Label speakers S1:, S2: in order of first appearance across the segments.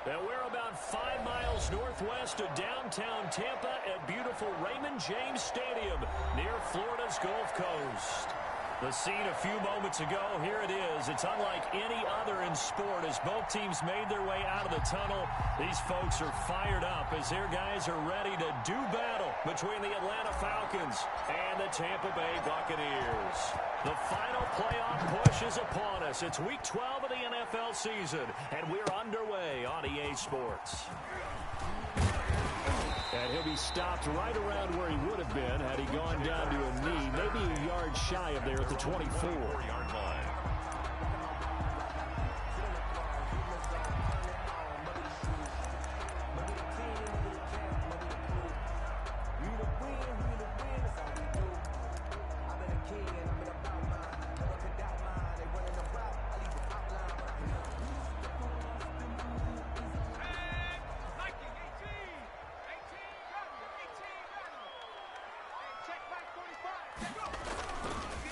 S1: And we're about 5 miles northwest of downtown Tampa at beautiful Raymond James Stadium near Florida's Gulf Coast. The scene a few moments ago, here it is. It's unlike any other in sport as both teams made their way out of the tunnel. These folks are fired up as their guys are ready to do battle between the Atlanta Falcons and the Tampa Bay Buccaneers. The final playoff push is upon us. It's week 12 of the NFL season, and we're underway on EA Sports. And he'll be stopped right around where he would have been had he gone down to a knee, maybe a yard shy of there at the 24-yard line.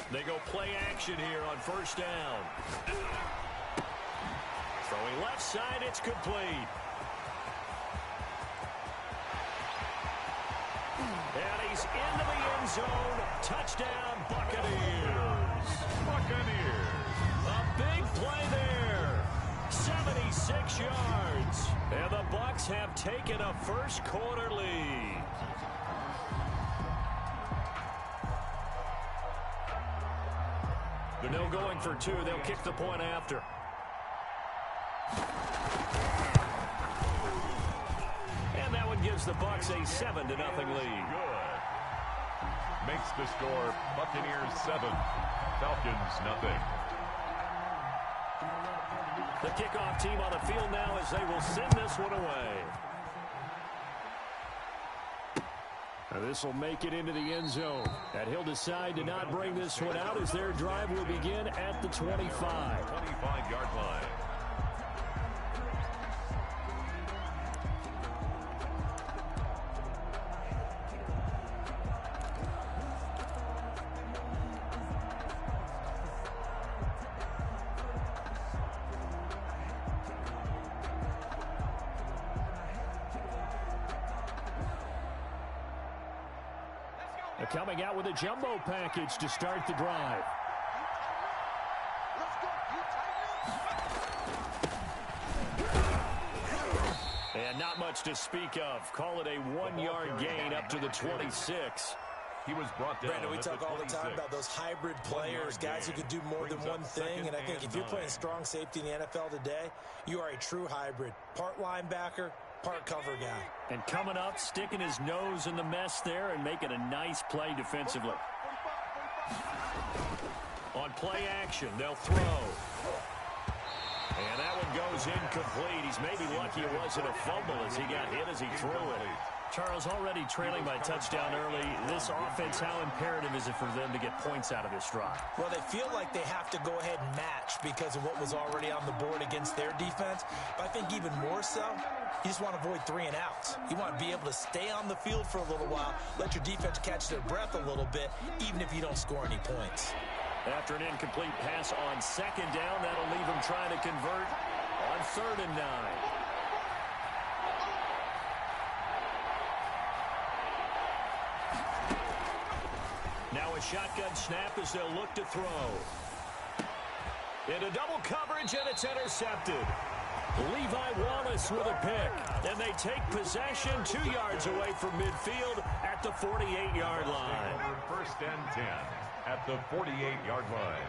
S1: They go play action here on first down. Throwing left side, it's complete. And he's into the end zone. Touchdown, Buccaneers. A big play there. 76 yards. And the Bucs have taken a first quarter lead. They're no going for two. They'll kick the point after. And that one gives the Bucs a 7-0 lead.
S2: Good. Makes the score Buccaneers 7, Falcons 0.
S1: The kickoff team on the field now as they will send this one away. And this will make it into the end zone. And he'll decide to not bring this one out as their drive will begin at the 25.
S2: 25-yard line.
S1: Coming out with a jumbo package to start the drive. And not much to speak of. Call it a 1-yard gain up to the 26.
S2: He was brought down.
S3: Brandon, we talk all the time about those hybrid players, guys who could do more than one thing. And I think if you're playing strong safety in the NFL today, you are a true hybrid. Part linebacker, part cover guy.
S1: And coming up, sticking his nose in the mess there and making a nice play defensively. On play action, they'll throw. And that one goes incomplete. He's maybe lucky it wasn't a fumble as he got hit as he threw it. Charles, already trailing by touchdown early. This offense, how imperative is it for them to get points out of this drive?
S3: Well, they feel like they have to go ahead and match because of what was already on the board against their defense. But I think even more so, you just want to avoid 3 and outs. You want to be able to stay on the field for a little while, let your defense catch their breath a little bit, even if you don't score any points.
S1: After an incomplete pass on second down, that'll leave them trying to convert on 3rd and 9. Now a shotgun snap as they'll look to throw. Into double coverage, and it's intercepted. Levi Wallace with a pick. And they take possession 2 yards away from midfield at the 48-yard line.
S2: 1st and 10 at the 48-yard line.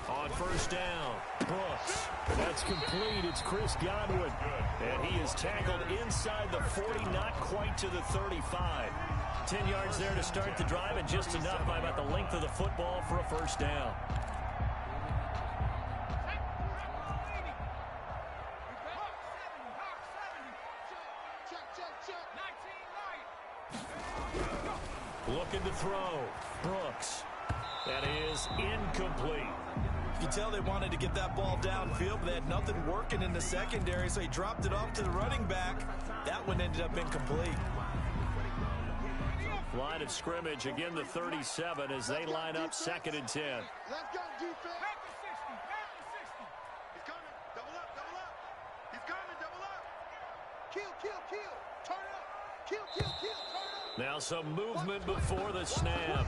S1: On first down, Brooks. That's complete. It's Chris Godwin. And he is tackled inside the 40, not quite to the 35. 10 yards there to start the drive, and just enough by about the length of the football for a first down. Looking to throw. Brooks. That is incomplete.
S3: You can tell they wanted to get that ball downfield, but they had nothing working in the secondary, so he dropped it off to the running back. That one ended up incomplete.
S1: Line of scrimmage, again the 37 as they line up 2nd and 10.
S4: Let's go, defense.
S1: Now some movement before the snap.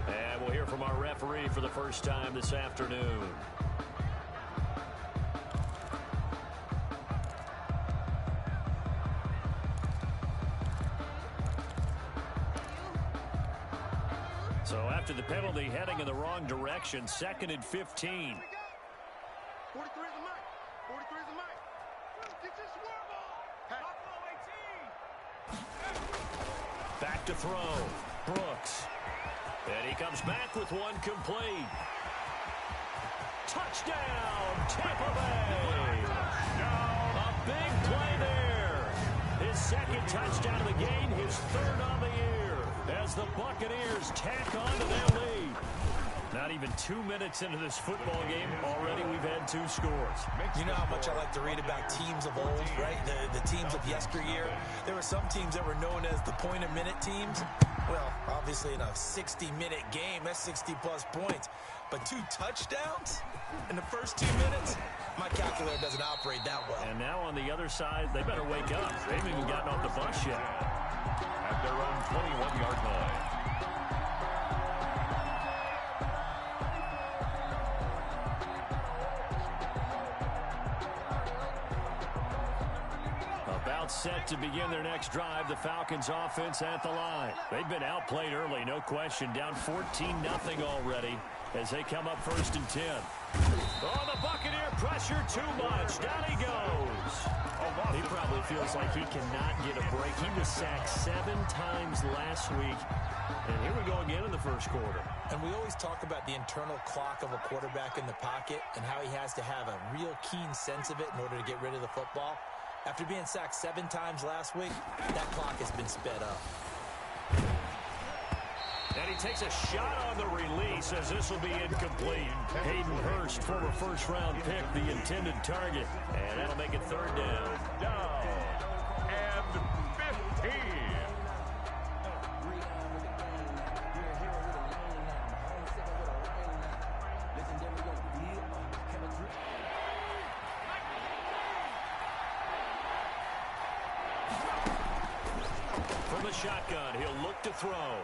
S1: And we'll hear from our referee for the first time this afternoon. So after the penalty, heading in the wrong direction, 2nd and 15.
S4: 43 is the mic. 43 is the mic. Get your swerve on.
S1: Back to throw. Brooks. And he comes back with one complete. Touchdown, Tampa Bay. A big play there. His 2nd touchdown of the game, his 3rd on the year. As the Buccaneers tack on to their lead. Not even 2 minutes into this football game, already we've had 2 scores.
S3: You know how much I like to read about teams of old, right? The teams of yesteryear. There were some teams that were known as the point-a-minute teams. Well, obviously in a 60-minute game, that's 60-plus points. But 2 touchdowns in the first 2 minutes? My calculator doesn't operate that well.
S1: And now on the other side, they better wake up. They haven't even gotten off the bus yet.
S2: At their own 21-yard line.
S1: About set to begin their next drive, the Falcons offense at the line. They've been outplayed early, no question. Down 14-0 already as they come up 1st and 10. Oh, the Buccaneer pressure too much. Down he goes. He probably feels like he cannot get a break. He was sacked 7 times last week. And here we go again in the first quarter.
S3: And we always talk about the internal clock of a quarterback in the pocket and how he has to have a real keen sense of it in order to get rid of the football. After being sacked 7 times last week, that clock has been sped up.
S1: And he takes a shot on the release as this will be incomplete. Hayden Hurst, former first-round pick, the intended target. And that'll make it 3rd down.
S2: Down and 15.
S1: From the shotgun, he'll look to throw.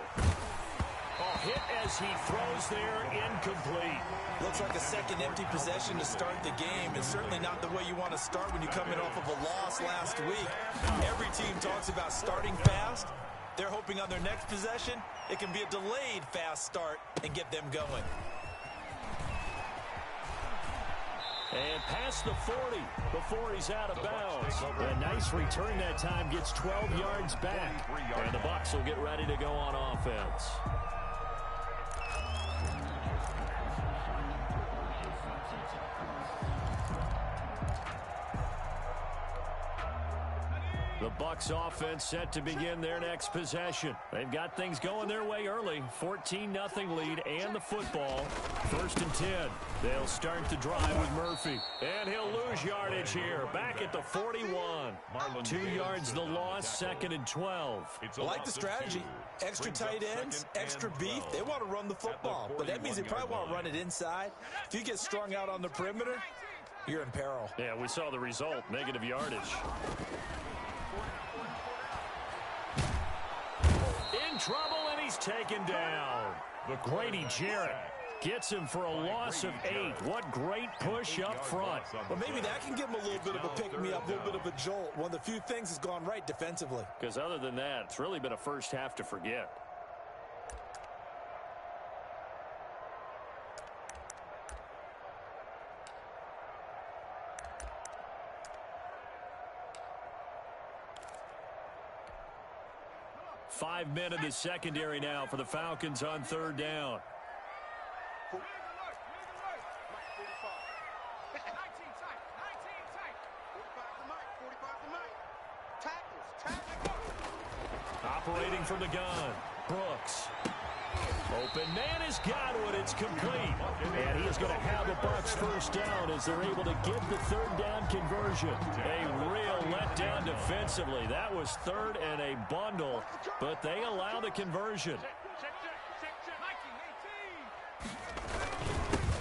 S1: Oh, hit as he throws there, incomplete.
S3: Looks like a 2nd empty possession to start the game, and certainly not the way you want to start when you come in off of a loss last week. Every team talks about starting fast. They're hoping on their next possession, it can be a delayed fast start and get them going.
S1: And past the 40 before he's out of bounds. A nice return that time, gets 12 yards back. And the Bucs will get ready to go on offense. The Bucs offense set to begin their next possession. They've got things going their way early. 14-0 lead and the football. 1st and 10. They'll start the drive with Murphy. And he'll lose yardage here. Back at the 41. 2 yards the loss, 2nd and 12.
S3: I like the strategy. Extra tight ends, extra beef. They want to run the football, but that means they probably want to run it inside. If you get strung out on the perimeter, you're in peril.
S1: Yeah, we saw the result. Negative yardage. In trouble, and he's taken down. Grady Jarrett gets him for a loss of 8. What great push up front.
S3: Well, maybe that can give him a little bit of a pick-me-up, a little bit of a jolt. One of the few things has gone right defensively.
S1: Because other than that, it's really been a first half to forget. Five men in the secondary now for the Falcons on 3rd down. Operating from the gun, Brooks. Open man is Godwin. It's complete. And he is going to have the Bucs 1st down as they're able to get the 3rd down conversion. A real letdown defensively. That was 3rd and a bundle, but they allow the conversion.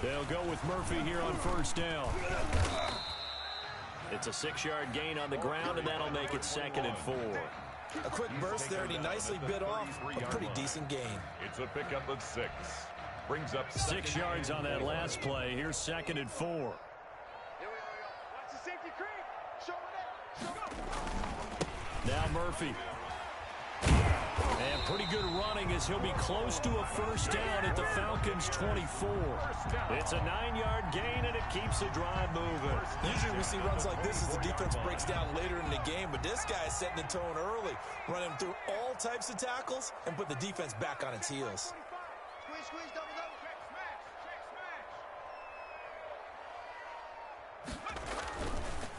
S1: They'll go with Murphy here on 1st down. It's a 6-yard gain on the ground, and that'll make it 2nd and 4.
S3: A quick burst there, and he nicely bit off a pretty decent gain.
S2: It's a pickup of 6. Brings up
S1: 6 yards on that last play. Here's 2nd and 4.
S4: Watch the safety creep. Show it up.
S1: Now Murphy. And pretty good running as he'll be close to a first down at the Falcons' 24. It's a 9-yard gain, and it keeps the drive moving.
S3: Usually we see runs like this as the defense breaks down later in the game, but this guy is setting the tone early, running through all types of tackles and put the defense back on its heels.
S4: Squeeze, squeeze, double, double.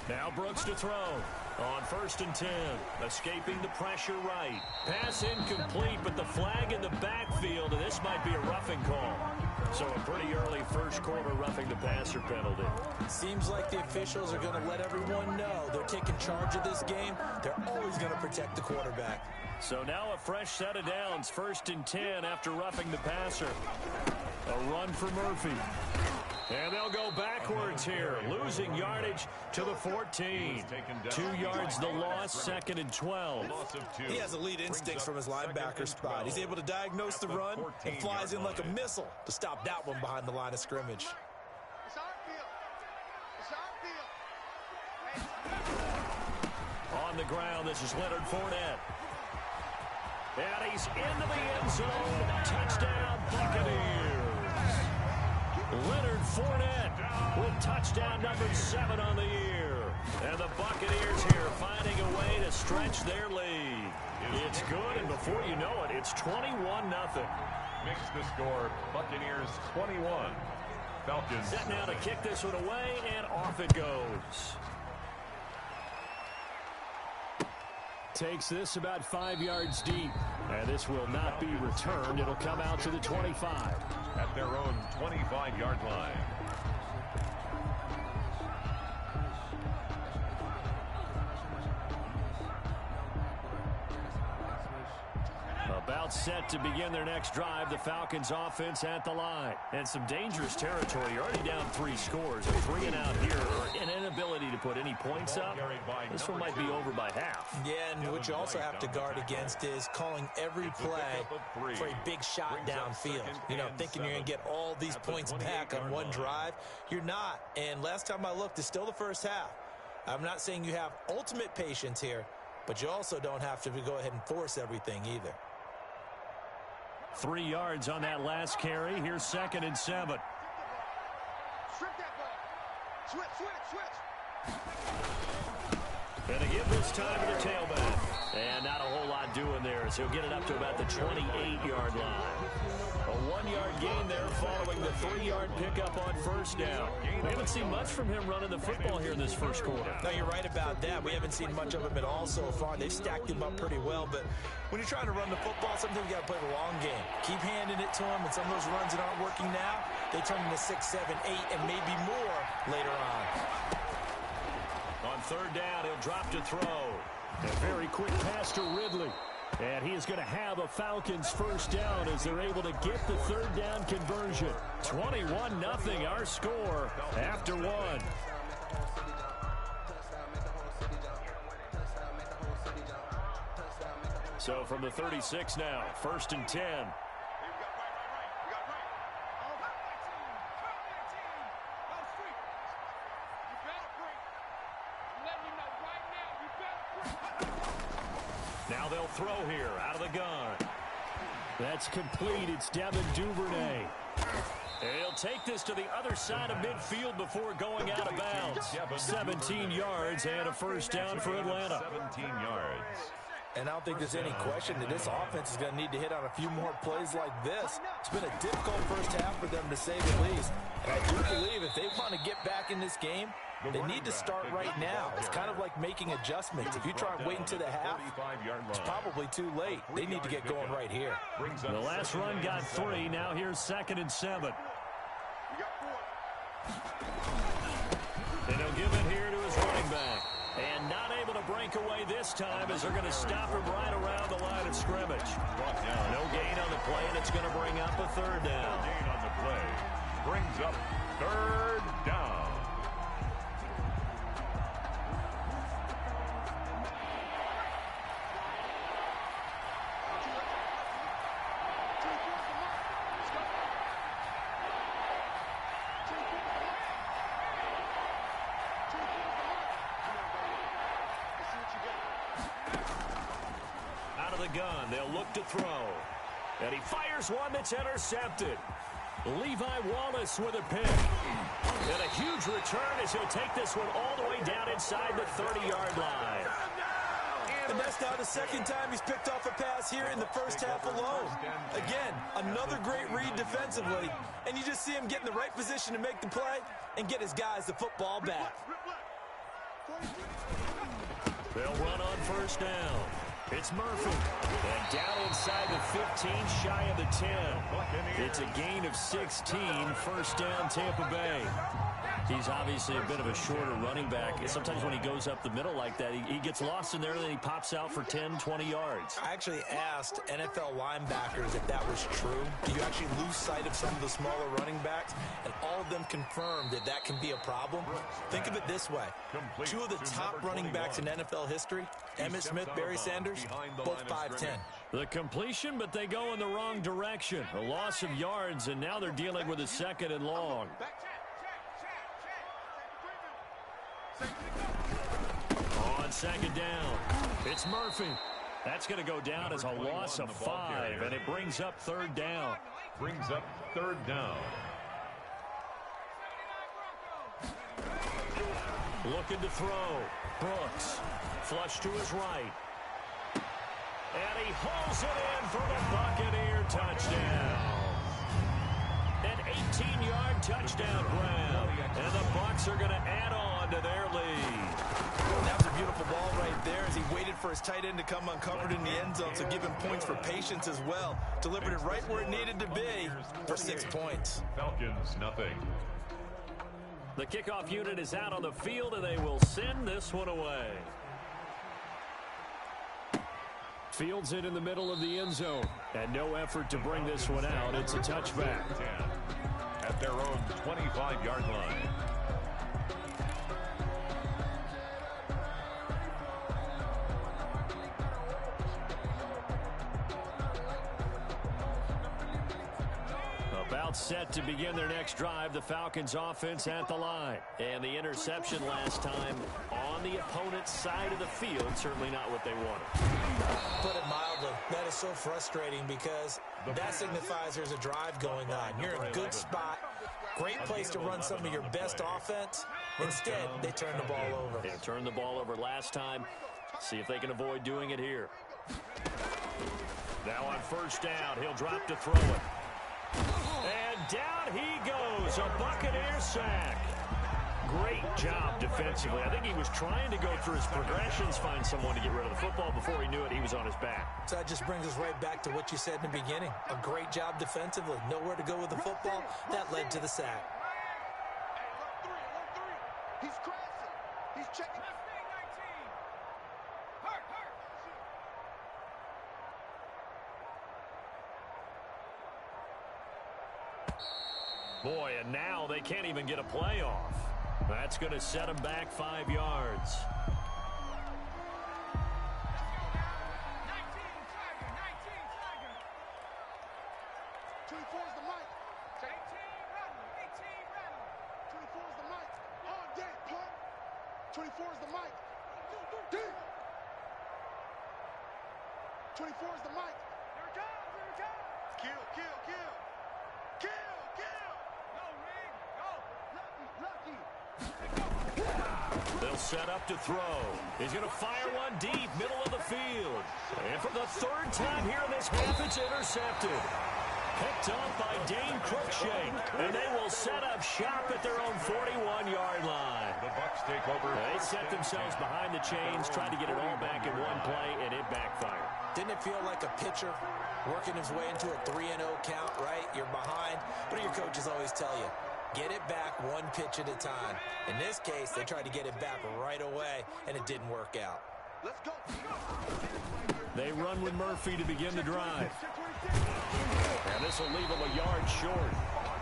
S1: Now Brooks to throw on 1st and 10. Escaping the pressure right. Pass incomplete, but the flag in the backfield, and this might be a roughing call. So a pretty early first quarter roughing the passer penalty.
S3: Seems like the officials are going to let everyone know they're taking charge of this game. They're always going to protect the quarterback.
S1: So now a fresh set of downs. 1st and 10 after roughing the passer. A run for Murphy. And they'll go backwards here, losing yardage to the 14. 2 yards the loss, 2nd and 12.
S3: He has elite instincts from his linebacker spot. He's able to diagnose the run and flies in like a missile to stop that one behind the line of scrimmage.
S4: It's our field. It's our field.
S1: On the ground, this is Leonard Fournette. And he's into the end zone. Touchdown, Buccaneers. Leonard Fournette with touchdown number 7 on the year. And the Buccaneers here finding a way to stretch their lead. It's good, and before you know it, it's 21-0.
S2: Makes the score Buccaneers 21. Falcons.
S1: Set now to kick this one away, and off it goes. Takes this about 5 yards deep. And this will not be returned. It'll come out to the 25.
S2: At their own 25-yard line.
S1: About set to begin their next drive. The Falcons offense at the line. And some dangerous territory. You're already down 3 scores. A 3 and out here, or an inability to put any points up. This one might be over by half.
S3: Yeah, and what you also have to guard against is calling every play for a big shot downfield. You know, thinking you're going to get all these points back on one drive. You're not. And last time I looked, it's still the first half. I'm not saying you have ultimate patience here, but you also don't have to go ahead and force everything either.
S1: 3 yards on that last carry. Here's 2nd and 7.
S4: Strip that ball. Switch, switch, switch.
S1: And to give this time to the tailback. And not a whole lot doing there, so he'll get it up to about the 28-yard line. A 1-yard gain there following the 3-yard pickup on 1st down. We haven't seen much from him running the football here in this first quarter.
S3: No, you're right about that. We haven't seen much of him at all so far. They've stacked him up pretty well, but when you're trying to run the football, sometimes you got to play the long game. Keep handing it to him, and some of those runs that aren't working now, they turn into 6, 7, 8, and maybe more later on.
S1: On 3rd down, he'll drop to throw. A very quick pass to Ridley. And he is going to have a Falcons first down as they're able to get the 3rd down conversion. 21-0 our score after 1. So from the 36 now, 1st and 10. Now they'll throw here out of the gun. That's complete. It's Devin Duvernay. And he'll take this to the other side of midfield before going out of bounds. 17 yards and a first down for Atlanta.
S2: 17 yards.
S3: And I don't think there's any question that this offense is going to need to hit on a few more plays like this. It's been a difficult first half for them, to say the least. And I do believe if they want to get back in this game, they need to start right now. It's kind of like making adjustments. If you try and wait until the half, it's probably too late. They need to get going right here.
S1: The last run got 3. Now here's 2nd and 7. And he'll give it here to his running back. And not able to break away this time as they're going to stop him right around the line of scrimmage. No gain on the play, and it's going to bring up a 3rd down.
S2: No gain on the play. Brings up 3rd down.
S1: gun. They'll look to throw. And he fires one that's intercepted. Levi Wallace with a pick. And a huge return as he'll take this one all the way down inside the 30-yard line.
S3: And that's now the second time he's picked off a pass here in the first half alone. Again, another great read defensively. And you just see him get in the right position to make the play and get his guys the football back.
S1: They'll run on first down. It's Murphy. And down inside the 15, shy of the 10. It's a gain of 16, first down Tampa Bay. He's obviously a bit of a shorter running back. Sometimes when he goes up the middle like that, he gets lost in there and then he pops out for 10, 20 yards.
S3: I actually asked NFL linebackers if that was true. Do you actually lose sight of some of the smaller running backs? And all of them confirmed that that can be a problem. Think of it this way. Two of the top running backs in NFL history, Emmitt Smith, Barry Sanders, both 5'10".
S1: The completion, but they go in the wrong direction. A loss of yards, and now they're dealing with a second and long. On second down, it's Murphy. That's going to go down as a loss of 5, and it brings up third down.
S2: Brings up third down.
S1: Looking to throw. Brooks. Flush to his right. And he hauls it in for the Buccaneer touchdown. An 18-yard touchdown grab. And the Bucs are going to add on to their lead.
S3: That was a beautiful ball right there as he waited for his tight end to come uncovered in the end zone, so give him points for patience as well. Delivered it right where it needed to be for 6 points.
S2: Falcons, nothing.
S1: The kickoff unit is out on the field, and they will send this one away. Fields it in the middle of the end zone, and no effort to bring this one out. It's a touchback.
S2: 10 at their own 25-yard line.
S1: About set to begin their next drive, the Falcons offense at the line. And the interception last time on the opponent's side of the field, certainly not what they wanted.
S3: Put it mildly, that is so frustrating because that signifies there's a drive going on. You're in a good spot, great place to run some of your best offense. Instead, they turn the ball over.
S1: They turned the ball over last time. See if they can avoid doing it here. Now on first down, he'll drop to throw it. And down he goes, a Buccaneer sack. Great job defensively. I think he was trying to go through his progressions, find someone to get rid of the football. Before he knew it, he was on his back.
S3: So that just brings us right back to what you said in the beginning. A great job defensively. Nowhere to go with the football. That led to the sack.
S4: He's crashing. He's checking.
S1: Boy, and now they can't even get a play off. That's going to set them back 5 yards.
S4: 24 is the mic. 18 running. 18 running. 24 is the mic. On deck, punk. 24 is the mic. Deep. 24 is the mic. Here it comes. Here it comes. Kill, kill, kill. Kill, kill. No, Ring. Go. Lucky, lucky.
S1: They'll set up to throw. He's going to fire one deep, middle of the field. And for the third time here in this half, it's intercepted. Picked off by Dane Cruikshank. And they will set up shop at their own 41-yard line.
S2: The Bucs take over.
S1: They set themselves behind the chains, tried to get it all back in one play, and it backfired.
S3: Didn't it feel like a pitcher working his way into a 3-0 count, right? You're behind. What do your coaches always tell you? Get it back one pitch at a time. In this case, they tried to get it back right away, and it didn't work out.
S4: Let's go.
S1: They run with Murphy to begin the drive. And this will leave them a yard short.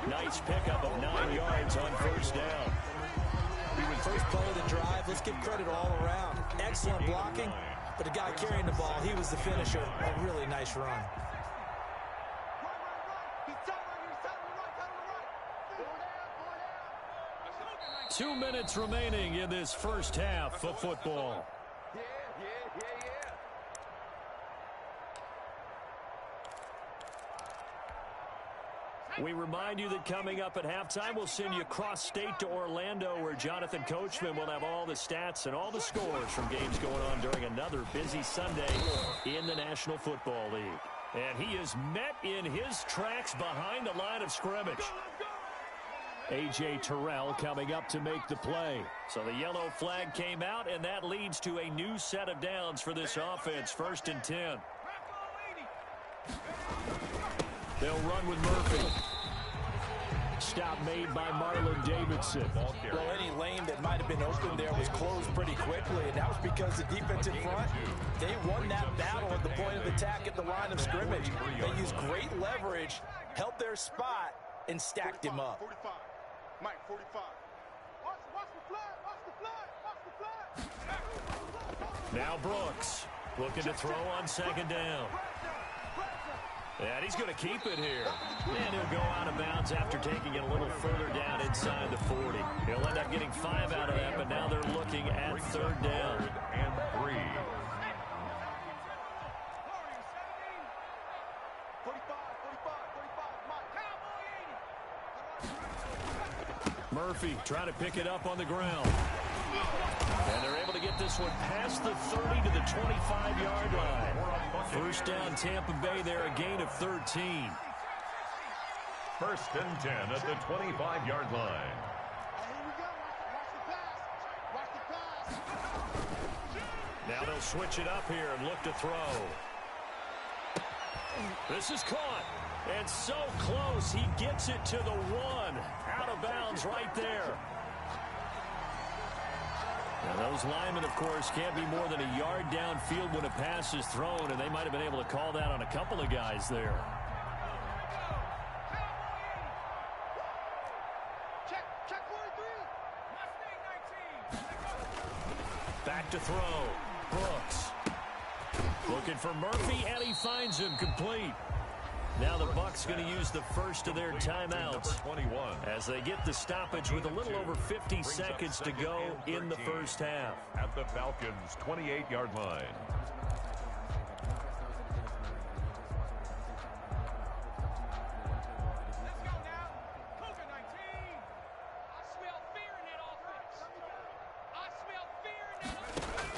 S1: Nice pickup of 9 yards on first down.
S3: First play of the drive, let's give credit all around. Excellent blocking, but the guy carrying the ball, he was the finisher. A really nice run.
S1: 2 minutes remaining in this first half of football. We remind you that coming up at halftime, we'll send you cross-state to Orlando, where Jonathan Coachman will have all the stats and all the scores from games going on during another busy Sunday in the National Football League. And he is met in his tracks behind the line of scrimmage. A.J. Terrell coming up to make the play. So the yellow flag came out, and that leads to a new set of downs for this offense. 1st and 10. They'll run with Murphy. Stop made by Marlon Davidson.
S3: Well, any lane that might have been open there was closed pretty quickly, and that was because the defensive front, they won that battle at the point of attack at the line of scrimmage. They used great leverage, held their spot, and stacked him up.
S4: 45. Mike, 45. Watch the flag. Watch the flag.
S1: Now Brooks looking to throw on 2nd down. And he's going to keep it here. And he'll go out of bounds after taking it a little further down inside the 40. He'll end up getting 5 out of that, but now they're looking at 3rd down.
S2: And 3.
S4: 45, Mike.
S1: Murphy trying to pick it up on the ground. And they're able to get this one past the 30 to the 25-yard line. 1st down, Tampa Bay there, a gain of 13.
S2: 1st and 10 at the 25-yard line.
S4: Here we go. Watch the pass.
S1: Now they'll switch it up here and look to throw. This is caught. And so close, he gets it to the 1. Out of bounds right there. Now those linemen, of course, can't be more than a yard downfield when a pass is thrown, and they might have been able to call that on a couple of guys there.
S4: Check 43.
S1: Back to throw. Brooks. Looking for Murphy, and he finds him complete. Now the Bucs going to use the first of their timeouts as they get the stoppage with a little over 50 seconds to go in the first half.
S2: At the Falcons' 28-yard line.
S4: Let's go now. Cougar 19. I smell fear in that offense. I smell fear in that offense.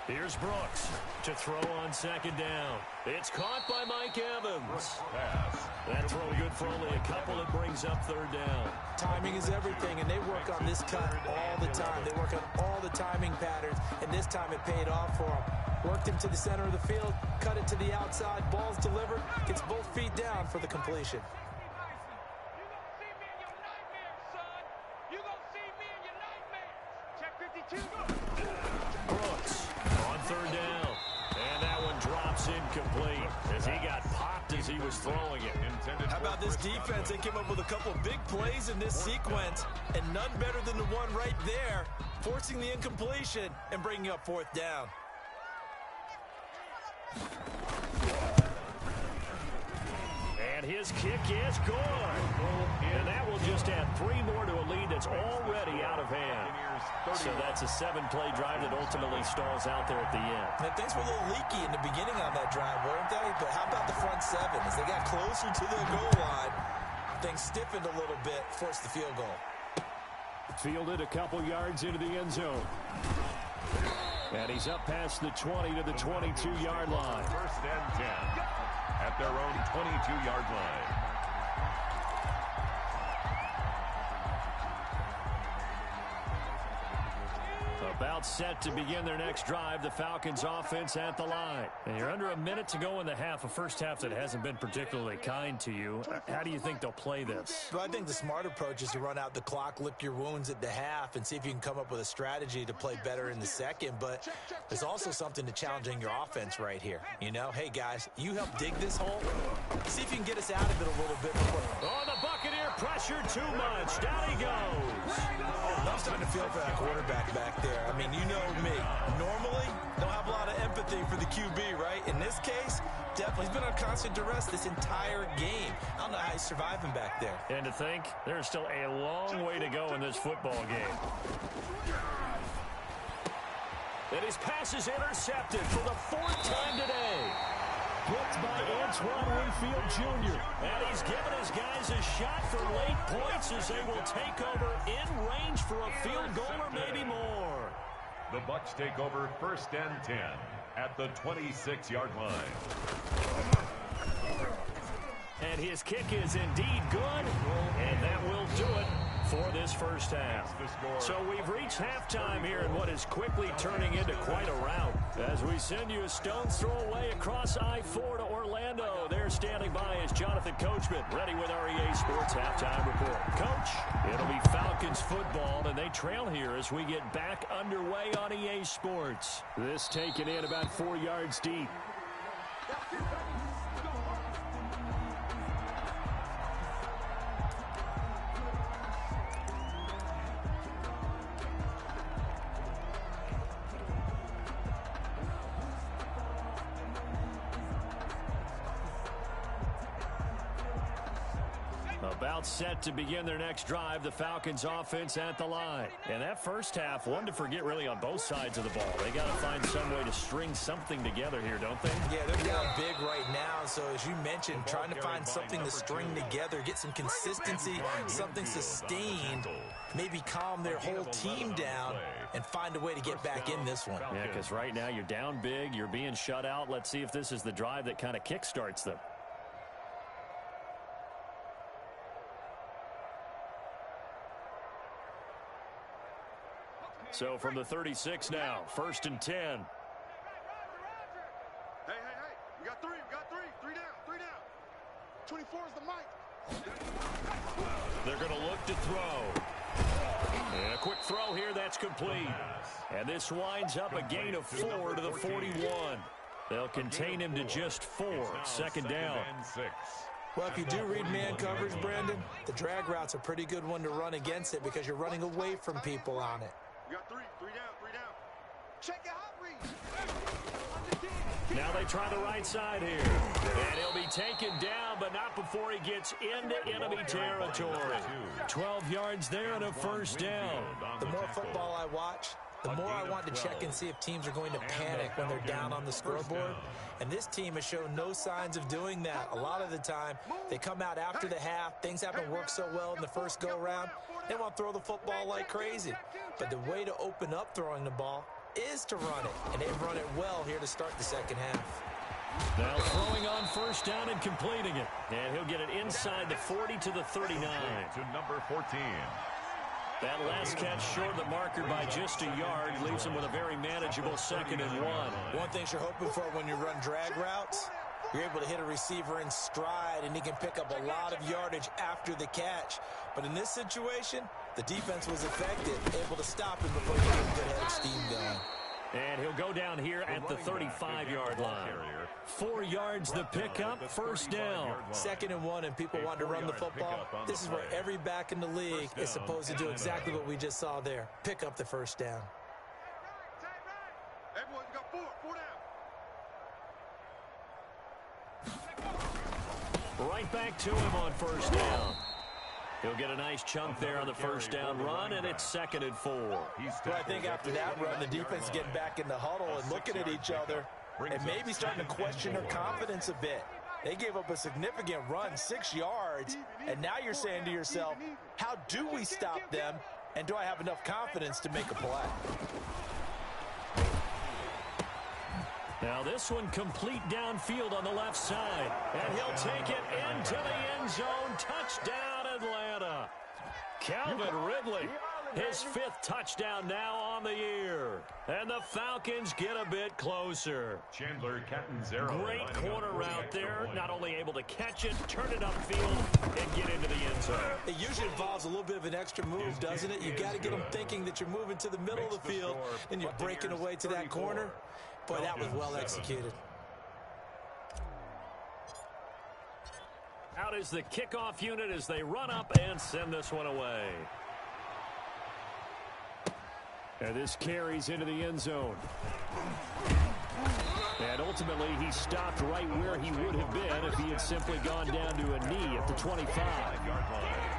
S1: Here's Brooks to throw on 2nd down. It's caught by Mike Evans.
S2: Pass.
S1: That throw good for only a couple. It brings up 3rd down.
S3: Timing is everything, and they work on this cut all the time. They work on all the timing patterns, and this time it paid off for them. Worked him to the center of the field, cut it to the outside, ball's delivered, gets both feet down for the completion.
S4: You gonna see me in your nightmares, son. You gonna see me in your nightmares. Check 52.
S1: Brooks on 3rd down. And that one drops incomplete as he got popped as he was throwing it.
S3: How about this defense? They came up with a couple big plays in this sequence, and none better than the one right there, forcing the incompletion and bringing up 4th down.
S1: And his kick is good. And that will just add 3 more to a lead that's already out of hand. So that's a 7-play drive that ultimately stalls out there at the end.
S3: Now, things were a little leaky in the beginning on that drive, weren't they? But how about the front 7? As they got closer to the goal line, things stiffened a little bit, forced the field goal.
S1: Fielded a couple yards into the end zone. And he's up past the 20 to the 22-yard line.
S2: 1st and 10 at their own 22-yard line.
S1: About set to begin their next drive, the Falcons offense at the line. And you're under a minute to go in the half, a first half that hasn't been particularly kind to you. How do you think they'll play this?
S3: Well, I think the smart approach is to run out the clock, lick your wounds at the half, and see if you can come up with a strategy to play better in the second. But there's also something to challenging your offense right here. You know, hey, guys, you help dig this hole. See if you can get us out of it a little bit more.
S1: Oh, the Buccaneer pressure too much. Down he goes.
S3: I'm starting to feel for that quarterback back there. I mean, you know me. Normally, don't have a lot of empathy for the QB, right? In this case, definitely. He's been on constant duress this entire game. I don't know how he's surviving back there.
S1: And to think, there's still a long way to go in this football game. And his pass is intercepted for the 4th time today. picked by Antoine Winfield Jr. And he's given his guys a shot for late points as they will take over in range for a field goal or maybe more.
S2: The Bucs take over 1st and 10 at the 26-yard line.
S1: And his kick is indeed good, and that will do it for this first half. So we've reached halftime here in what is quickly turning into quite a rout. As we send you a stone's throw away across I-4 to Orlando. There standing by is Jonathan Coachman, ready with our EA Sports Halftime Report. Coach, it'll be Falcons football, and they trail here as we get back underway on EA Sports. This taken in about 4 yards deep. About set to begin their next drive, the Falcons offense at the line. And that first half, one to forget really on both sides of the ball. They got to find some way to string something together here, don't they?
S3: Yeah, they're down big right now. So as you mentioned, trying to find something to string together, get some consistency, something sustained, maybe calm their whole team down and find a way to get back in this one.
S1: Yeah, because right now you're down big, you're being shut out. Let's see if this is the drive that kind of kickstarts them. So from the 36 now, 1st and 10.
S4: Hey, we got three. Three down. 24 is the mic.
S1: They're going to look to throw. And a quick throw here, that's complete. And this winds up a gain of 4 to the 41. They'll contain him to just 4. 2nd down.
S3: Well, if you do read man coverage, Brandon, the drag route's a pretty good one to run against it because you're running away from people on it.
S4: We got three down. Check your hot read.
S1: Now they try the right side here. And he'll be taken down, but not before he gets into enemy territory. 12 yards there and a 1st down.
S3: The more football I watch, the more I want to check and see if teams are going to panic when they're down on the scoreboard. And this team has shown no signs of doing that. A lot of the time, they come out after the half. Things haven't worked so well in the first go-round. They want to throw the football like crazy. But the way to open up throwing the ball is to run it. And they've run it well here to start the second half.
S1: Now throwing on 1st down and completing it. And he'll get it inside the 40 to the 39.
S2: To number 14.
S1: That last catch short of the marker by just a yard leaves him with a very manageable 2nd and 1.
S3: One thing you're hoping for when you run drag routes, you're able to hit a receiver in stride and he can pick up a lot of yardage after the catch. But in this situation, the defense was effective, able to stop him before he get a good head of steam going.
S1: And he'll go down here at the 35-yard line. 4 yards the pickup, 1st down.
S3: 2nd and 1, and people want to run the football. This is where every back in the league is supposed to do exactly what we just saw there. Pick up the 1st down.
S4: Everyone, you got four down.
S1: Right back to him on 1st down. He'll get a nice chunk there on the 1st down run, and it's 2nd and 4.
S3: Well, I think after that run, the defense getting back in the huddle and looking at each other and maybe starting to question their confidence a bit. They gave up a significant run, 6 yards, and now you're saying to yourself, how do we stop them, and do I have enough confidence to make a play?
S1: Now this one complete downfield on the left side. And he'll take it into the end zone. Touchdown, Atlanta. Calvin Ridley, his 5th touchdown now on the year. And the Falcons get a bit closer.
S2: Chandler Catanzaro.
S1: Great corner route there. Not only able to catch it, turn it upfield, and get into the end zone.
S3: It usually involves a little bit of an extra move, doesn't it? You got to get them thinking that you're moving to the middle of the field, and you're breaking away to that corner. Boy, that was well executed.
S1: Out is the kickoff unit as they run up and send this one away. And this carries into the end zone. And ultimately, he stopped right where he would have been if he had simply gone down to a knee at the 25-yard line.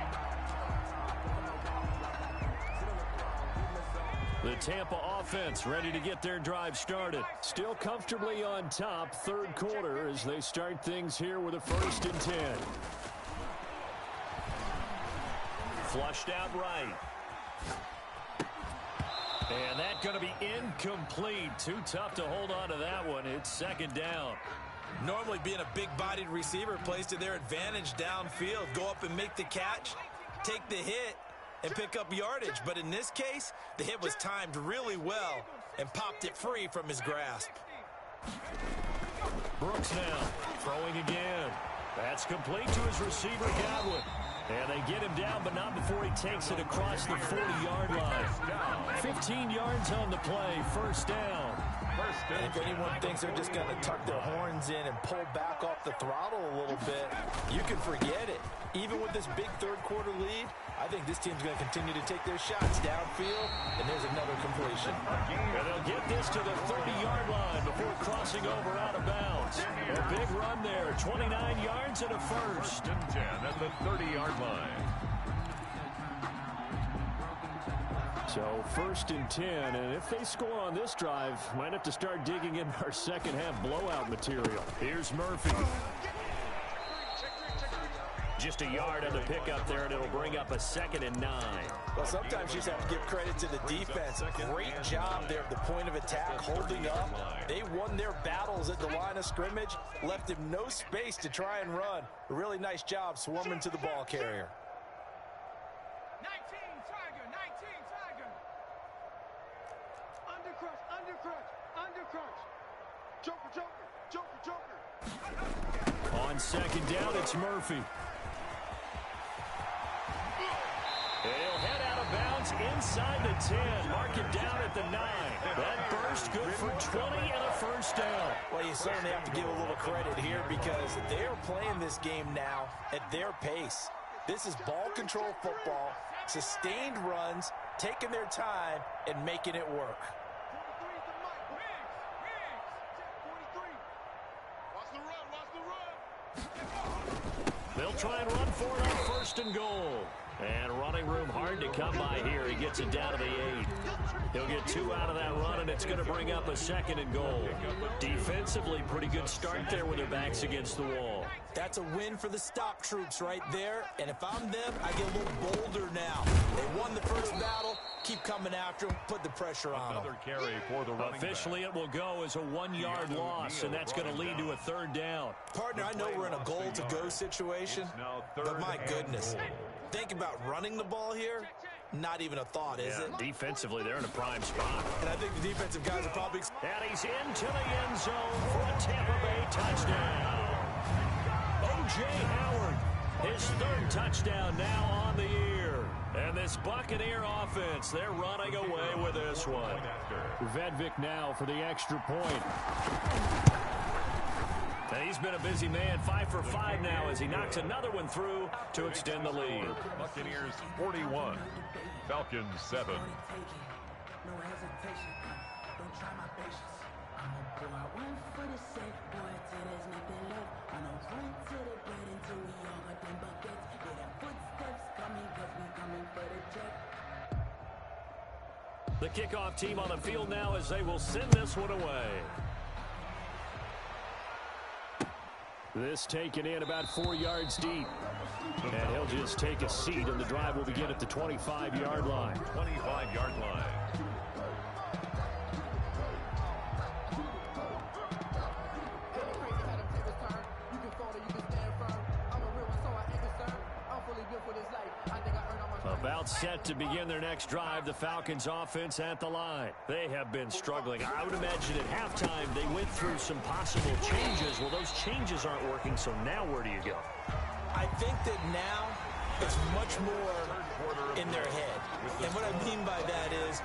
S1: The Tampa offense ready to get their drive started. Still comfortably on top, third quarter, as they start things here with a 1st and 10. Flushed out right. And that's going to be incomplete. Too tough to hold on to that one. It's 2nd down.
S3: Normally being a big-bodied receiver plays to their advantage downfield. Go up and make the catch, take the hit, and pick up yardage. But in this case, the hit was timed really well and popped it free from his grasp.
S1: Brooks now throwing again. That's complete to his receiver, Godwin. And they get him down, but not before he takes it across the 40-yard line. 15 yards on the play, 1st down.
S3: And if anyone thinks they're just going to tuck their horns in and pull back off the throttle a little bit, you can forget it. Even with this big third-quarter lead, I think this team's going to continue to take their shots downfield, and there's another completion.
S1: And they'll get this to the 30-yard line before crossing over out of bounds. A big run there, 29 yards and a 1st.
S2: 10 at the 30-yard line.
S1: So 1st and 10, and if they score on this drive, might have to start digging in our second-half blowout material. Here's Murphy. Just a yard on the pickup there, and it'll bring up a 2nd and 9.
S3: Well, sometimes you just have to give credit to the defense. Great job there at the point of attack, holding up. They won their battles at the line of scrimmage, left him no space to try and run. A really nice job swarming to the ball carrier.
S4: 19 Tiger, 19 Tiger. Undercrunch. Joker.
S1: On 2nd down, it's Murphy. He'll head out of bounds inside the 10. Mark him down at the 9. That burst good for 20 and a 1st down.
S3: Well, you certainly have to give a little credit here because they are playing this game now at their pace. This is ball control football, sustained runs, taking their time, and making it work.
S1: They'll try and run for it on 1st and goal. And running room hard to come by here. He gets it down to the 8. He'll get 2 out of that run, and it's going to bring up a 2nd and goal. Defensively, pretty good start there with their backs against the wall.
S3: That's a win for the stop troops right there. And if I'm them, I get a little bolder now. They won the first battle. Keep coming after them. Put the pressure on them.
S2: Another carry for the running
S1: Officially,
S2: back.
S1: it will go as a 1-yard loss, and that's going to lead to a 3rd down.
S3: Partner, I know we're in a goal-to-go situation, but my goodness. Think about running the ball here. Not even a thought, is it?
S1: Defensively, they're in a prime spot.
S3: And I think the defensive guys are probably...
S1: And he's into the end zone for a Tampa Bay touchdown. O.J. Howard, his 3rd touchdown now on the year. And this Buccaneer offense, they're running away with this one. Vedvik now for the extra point. And he's been a busy man, 5 for 5 now as he knocks another one through to extend the lead.
S2: Buccaneers 41, Falcons 7.
S5: No hesitation, don't try my patience. I'ma pour out one for the safe, boy, till there's nothing left. I know run to the bed until we all got them buckets. Yeah, them footsteps coming, cause we coming for the check.
S1: The kickoff team on the field now as they will send this one away. This taken in about 4 yards deep. And he'll just take a seat, and the drive will begin at the 25-yard line.
S2: 25-yard line.
S1: About set to begin their next drive, the Falcons offense at the line. They have been struggling. I would imagine at halftime they went through some possible changes. Well, those changes aren't working, so now where do you go?
S3: I think that now it's much more in their head. And what I mean by that is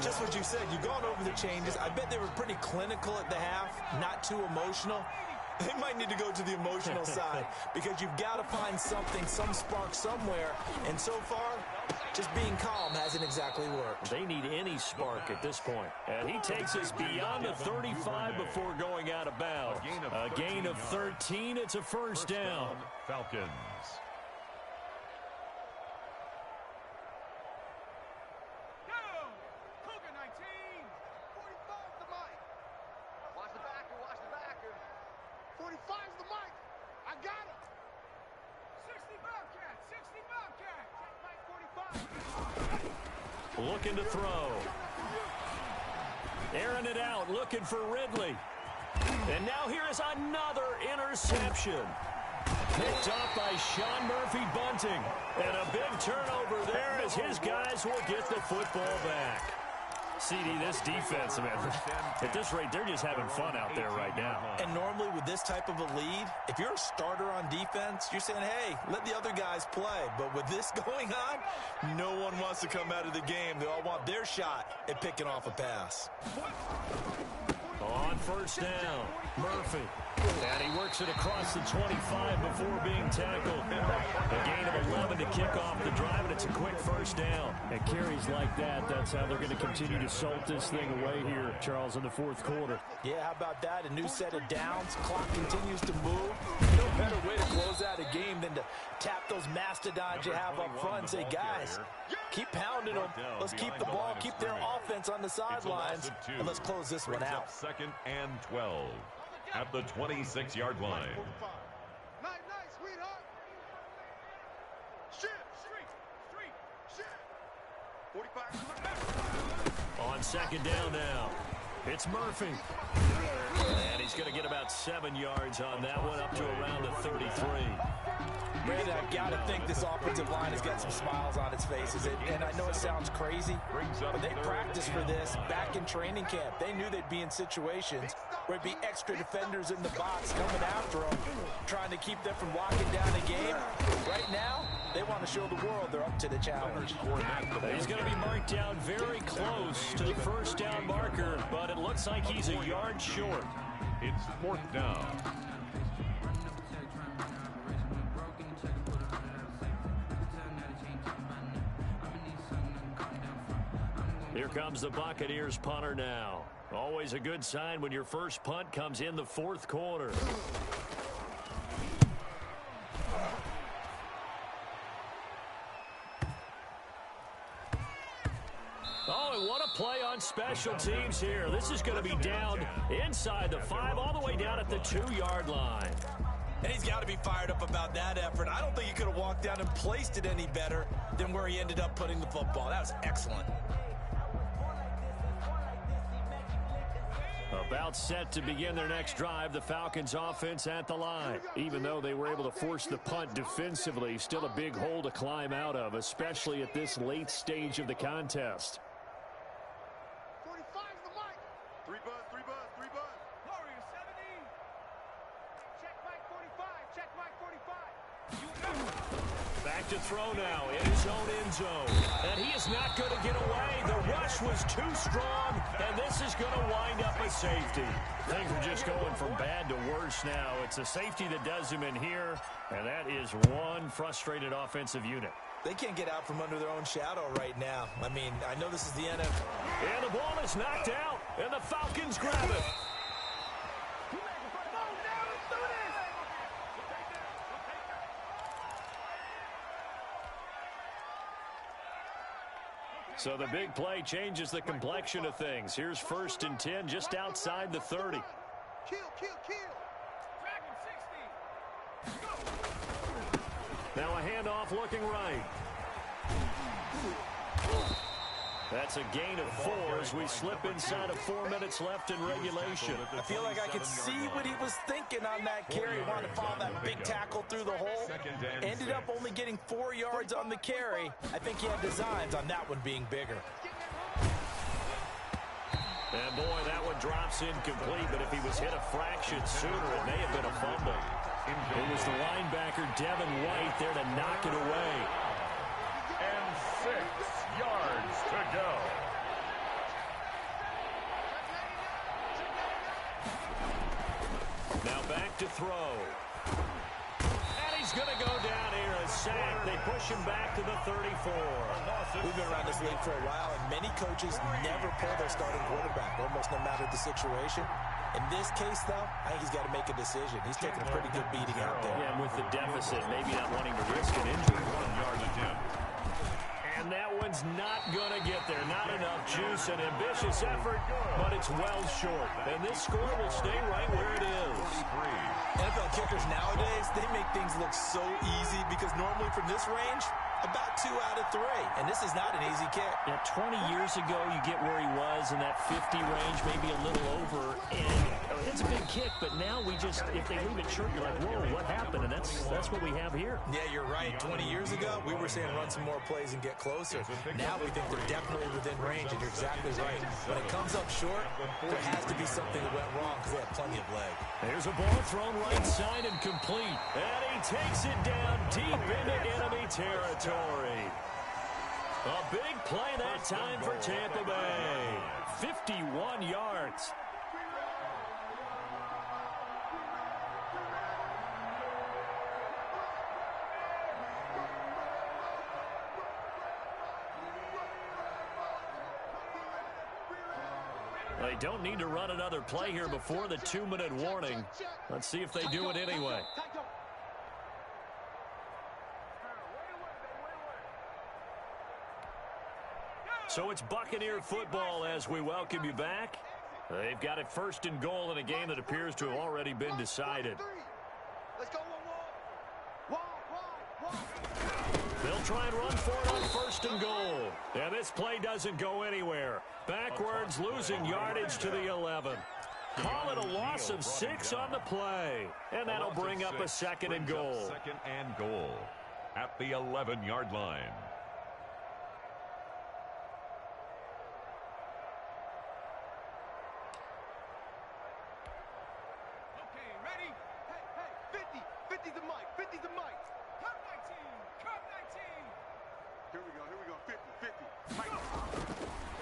S3: just what you said. You've gone over the changes. I bet they were pretty clinical at the half, not too emotional. They might need to go to the emotional side because you've got to find something, some spark somewhere. And so far, just being calm hasn't exactly worked.
S1: They need any spark at this point. And he takes us beyond the 35 before going out of bounds. A gain of 13. It's a first down.
S2: Falcons.
S4: Cougar
S1: looking to throw. Airing it out, looking for Ridley. And now here is another interception. Picked up by Sean Murphy-Bunting. And a big turnover there as his guys will get the football back. CD, this defense, man, at this rate, they're just having fun out there right now.
S3: And normally with this type of a lead, if you're a starter on defense, you're saying, hey, let the other guys play. But with this going on, no one wants to come out of the game. They all want their shot at picking off a pass.
S1: On first down, Murphy. And he works it across the 25 before being tackled. A gain of 11 to kick off the drive, and it's a quick first down. And carries like that, that's how they're going to continue to salt this thing away here, Charles, in the fourth quarter.
S3: Yeah, how about that? A new set of downs. Clock continues to move. No better way to close out a game than to tap those mastodons you have up front and say, guys, keep pounding them. Let's keep the ball, keep their offense on the sidelines, and let's close this one out.
S2: Second and 12 at the 26-yard line.
S4: Nice, sweetheart. Shit. 45.
S1: On second down now, it's Murphy. And he's going to get about 7 yards on that one, up to around the 33.
S3: Brandon, I got to think this offensive line has got some smiles on its faces. And I know it sounds crazy, but they practiced for this back in training camp. They knew they'd be in situations where it'd be extra defenders in the box coming after them, trying to keep them from locking down the game. Right now, they want to show the world they're up to the challenge.
S1: He's going to be marked down very close to the first down marker, but it looks like he's a yard short.
S2: It's fourth down.
S1: Here comes the Buccaneers punter now. Always a good sign when your first punt comes in the fourth quarter. Oh, and what a play on special teams here. This is going to be down inside the 5, all the way down at the 2-yard line.
S3: And he's got to be fired up about that effort. I don't think he could have walked down and placed it any better than where he ended up putting the football. That was excellent.
S1: About set to begin their next drive, the Falcons offense at the line. Even though they were able to force the punt defensively, still a big hole to climb out of, especially at this late stage of the contest.
S4: 45's the mic. 3 buzz. Warrior 70. Check mic 45. Check mic 45.
S1: Back to throw now in his own end zone. And he is not going to get away. The rush was too strong, and this is going to wind up a safety. Things are just going from bad to worse now. It's a safety that does him in here, and that is one frustrated offensive unit.
S3: They can't get out from under their own shadow right now. I mean, I know this is the NFL.
S1: And the ball is knocked out, and the Falcons grab it. So the big play changes the complexion of things. Here's 1st and 10 just outside the 30.
S4: Kill.
S1: Now a handoff looking right. That's a gain of 4 as we slip inside of 4 minutes left in regulation.
S3: I feel like I could see what he was thinking on that carry. Wanted to follow that big tackle through the hole. Ended up only getting 4 yards on the carry. I think he had designs on that one being bigger.
S1: And boy, that one drops incomplete, but if he was hit a fraction sooner, it may have been a fumble. It was the linebacker, Devin White, there to knock it away.
S2: And 6 yards to go.
S1: Now back to throw. And he's going to go down here, a sack. They push him back to the 34.
S3: We've been around this league for a while, and many coaches never pull their starting quarterback, almost no matter the situation. In this case, though, I think he's got to make a decision. He's taking a pretty good beating out there.
S1: Yeah, and with the deficit, maybe not wanting to risk an injury.
S2: 1 yard attempt.
S1: And that one's not going to get there. Not enough juice It's an ambitious effort, but it's well short. And this score will stay right where it is.
S3: NFL kickers nowadays, they make things look so easy because normally from this range, about 2 out of 3. And this is not an easy kick.
S1: Yeah, 20 years ago, you get where he was in that 50 range, maybe a little over. And it's a big kick, but now we just, if they leave it short, you're like, whoa, what happened? And that's what we have here.
S3: Yeah, you're right. 20 years ago, we were saying run some more plays and get closer. Now we think they're definitely within range, and you're exactly right. When it comes up short, there has to be something that went wrong because they have plenty of leg.
S1: There's a ball thrown right side and complete. And he takes it down deep into enemy territory. A big play that time for Tampa Bay. 51 yards. They don't need to run another play here before the 2-minute warning. Let's see if they do it anyway. So it's Buccaneer football as we welcome you back. They've got it 1st and goal in a game that appears to have already been decided.
S4: Let's go,
S1: They'll try and run for it on 1st and goal. And this play doesn't go anywhere. Backwards, losing yardage to the 11. Call it a loss of 6 on the play. And that'll bring up a 2nd and goal.
S2: 2nd and goal at the 11-yard line.
S4: Okay, ready? Hey, 50. 50's the mic. 50's the mic. Cut 19. Cut 19. Here we go. 50.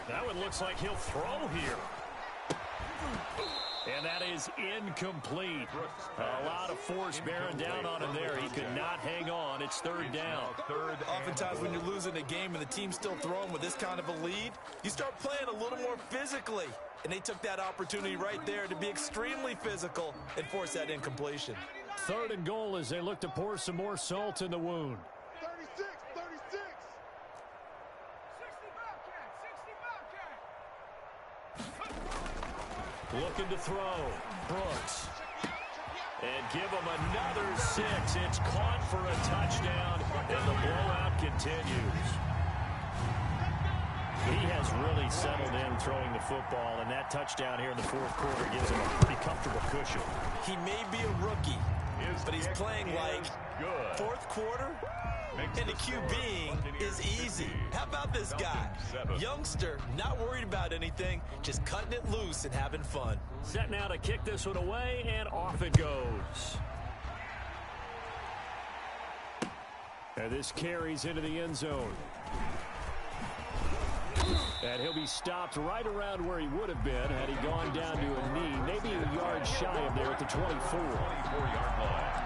S1: That one looks like he'll throw here. And that is incomplete. A lot of force bearing down on him there. He could not hang on. It's 3rd down.
S3: Oftentimes when you're losing a game and the team's still throwing with this kind of a lead, you start playing a little more physically. And they took that opportunity right there to be extremely physical and force that incompletion.
S1: 3rd and goal as they look to pour some more salt in the wound.
S4: 36.
S1: Looking to throw. Brooks. And give him another 6. It's caught for a touchdown, and the blowout continues. He has really settled in throwing the football, and that touchdown here in the 4th quarter gives him a pretty comfortable cushion.
S3: He may be a rookie, but he's playing like 4th quarter, and the QBing is easy. How about this guy? Youngster, not worried about anything, just cutting it loose and having fun.
S1: Set now to kick this one away, and off it goes. And this carries into the end zone. And he'll be stopped right around where he would have been had he gone down to a knee, maybe a yard shy of there at the 24.
S2: 24-yard line.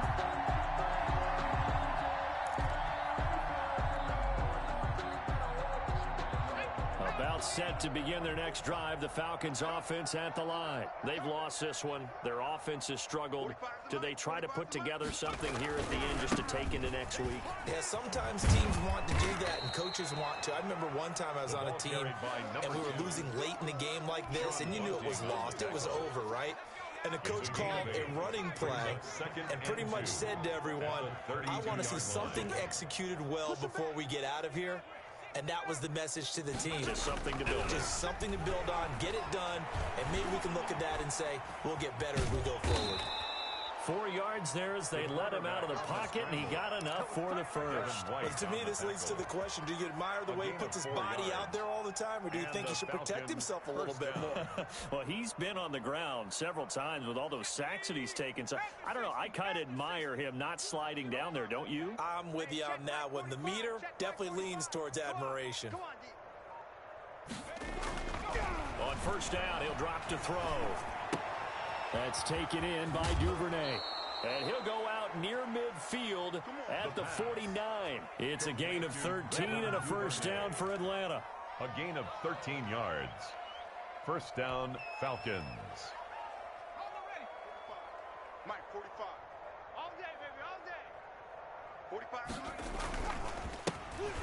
S1: About set to begin their next drive, the Falcons offense at the line. They've lost this one. Their offense has struggled. Do they try to put together something here at the end just to take into next week?
S3: Yeah, sometimes teams want to do that and coaches want to. I remember one time I was on a team and we were losing late in the game like this, and you knew it was lost. It was over, right? And the coach called a running play and pretty much said to everyone, I want to see something executed well before we get out of here. And that was the message to the team.
S1: Just something to build on.
S3: Just something to build on, get it done, and maybe we can look at that and say, we'll get better as we go forward.
S1: 4 yards there as they let him out of the pocket, and he got enough for the first.
S3: But to me, this leads to the question, do you admire the way he puts his body out there all the time, or do you think he should protect himself a little bit more?
S1: Well, he's been on the ground several times with all those sacks that he's taken. So, I don't know, I kind of admire him not sliding down there, don't you?
S3: I'm with you on that one. The meter definitely leans towards admiration.
S1: On 1st down, he'll drop to throw. That's taken in by Duvernay. And he'll go out near midfield at the 49. It's a gain of 13 and a 1st down for Atlanta.
S2: A gain of 13 yards. 1st down, Falcons.
S4: Mike, 45. All day, baby, all day. 45.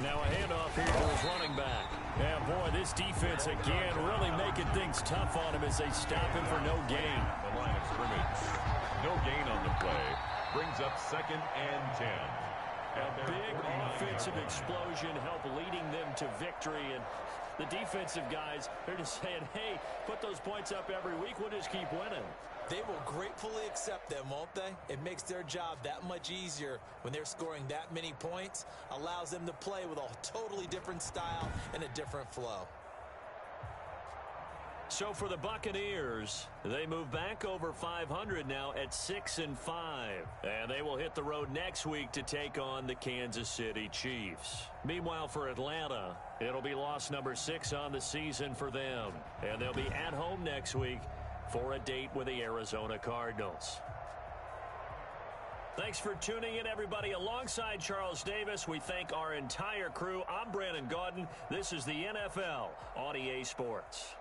S1: Now a handoff here to his running back. Yeah, boy, this defense again really making things tough on him as they stop him for no gain.
S2: The line of scrimmage. No gain on the play. Brings up 2nd and 10.
S1: A big offensive explosion helped leading them to victory. And the defensive guys, they're just saying, hey, put those points up every week. We'll just keep winning.
S3: They will gratefully accept them, won't they? It makes their job that much easier when they're scoring that many points. Allows them to play with a totally different style and a different flow.
S1: So for the Buccaneers, they move back over 500 now at 6-5. And they will hit the road next week to take on the Kansas City Chiefs. Meanwhile, for Atlanta, it'll be loss number 6 on the season for them. And they'll be at home next week for a date with the Arizona Cardinals. Thanks for tuning in, everybody. Alongside Charles Davis, we thank our entire crew. I'm Brandon Gaudin. This is the NFL on EA Sports.